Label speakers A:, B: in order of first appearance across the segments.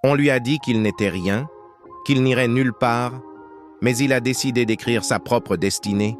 A: On lui a dit qu'il n'était rien, qu'il n'irait nulle part, mais il a décidé d'écrire sa propre destinée.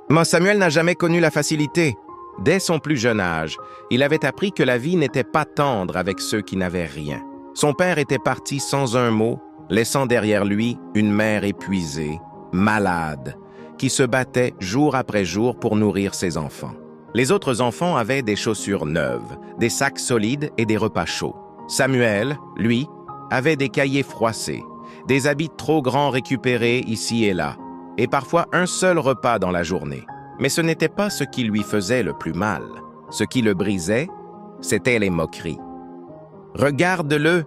A: Mais Samuel n'a jamais connu la facilité. Dès son plus jeune âge, il avait appris que la vie n'était pas tendre avec ceux qui n'avaient rien. Son père était parti sans un mot, laissant derrière lui une mère épuisée, malade, qui se battait jour après jour pour nourrir ses enfants. Les autres enfants avaient des chaussures neuves, des sacs solides et des repas chauds. Samuel, lui, avait des cahiers froissés, des habits trop grands récupérés ici et là, et parfois un seul repas dans la journée. Mais ce n'était pas ce qui lui faisait le plus mal. Ce qui le brisait, c'était les moqueries. « Regarde-le,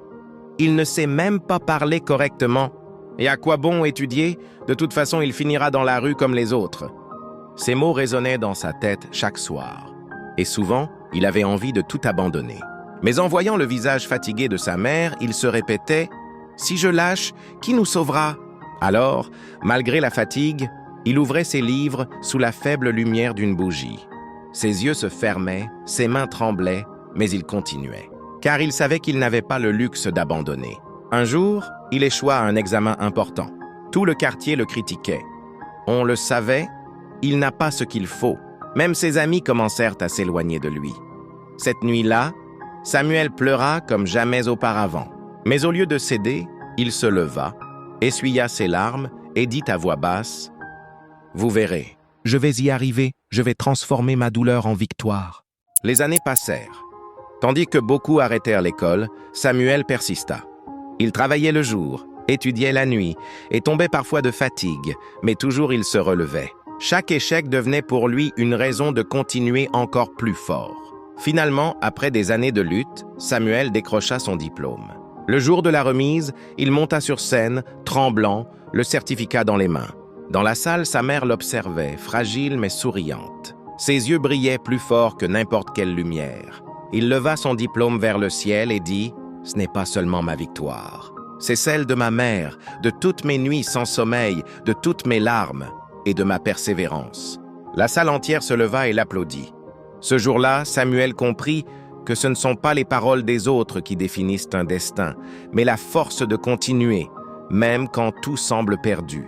A: il ne sait même pas parler correctement. Et à quoi bon étudier? De toute façon, il finira dans la rue comme les autres. » Ces mots résonnaient dans sa tête chaque soir. Et souvent, il avait envie de tout abandonner. Mais en voyant le visage fatigué de sa mère, il se répétait « Si je lâche, qui nous sauvera ?» Alors, malgré la fatigue, il ouvrait ses livres sous la faible lumière d'une bougie. Ses yeux se fermaient, ses mains tremblaient, mais il continuait. Car il savait qu'il n'avait pas le luxe d'abandonner. Un jour, il échoua à un examen important. Tout le quartier le critiquait. On le savait, il n'a pas ce qu'il faut. Même ses amis commencèrent à s'éloigner de lui. Cette nuit-là, Samuel pleura comme jamais auparavant. Mais au lieu de céder, il se leva, essuya ses larmes et dit à voix basse « Vous verrez, je vais y arriver, je vais transformer ma douleur en victoire. » Les années passèrent. Tandis que beaucoup arrêtèrent l'école, Samuel persista. Il travaillait le jour, étudiait la nuit et tombait parfois de fatigue, mais toujours il se relevait. Chaque échec devenait pour lui une raison de continuer encore plus fort. Finalement, après des années de lutte, Samuel décrocha son diplôme. Le jour de la remise, il monta sur scène, tremblant, le certificat dans les mains. Dans la salle, sa mère l'observait, fragile mais souriante. Ses yeux brillaient plus fort que n'importe quelle lumière. Il leva son diplôme vers le ciel et dit « Ce n'est pas seulement ma victoire. C'est celle de ma mère, de toutes mes nuits sans sommeil, de toutes mes larmes et de ma persévérance. » La salle entière se leva et l'applaudit. Ce jour-là, Samuel comprit que ce ne sont pas les paroles des autres qui définissent un destin, mais la force de continuer, même quand tout semble perdu.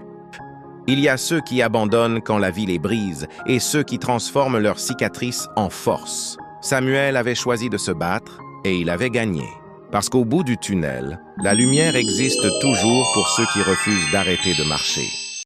A: Il y a ceux qui abandonnent quand la vie les brise et ceux qui transforment leurs cicatrices en force. Samuel avait choisi de se battre et il avait gagné. Parce qu'au bout du tunnel, la lumière existe toujours pour ceux qui refusent d'arrêter de marcher.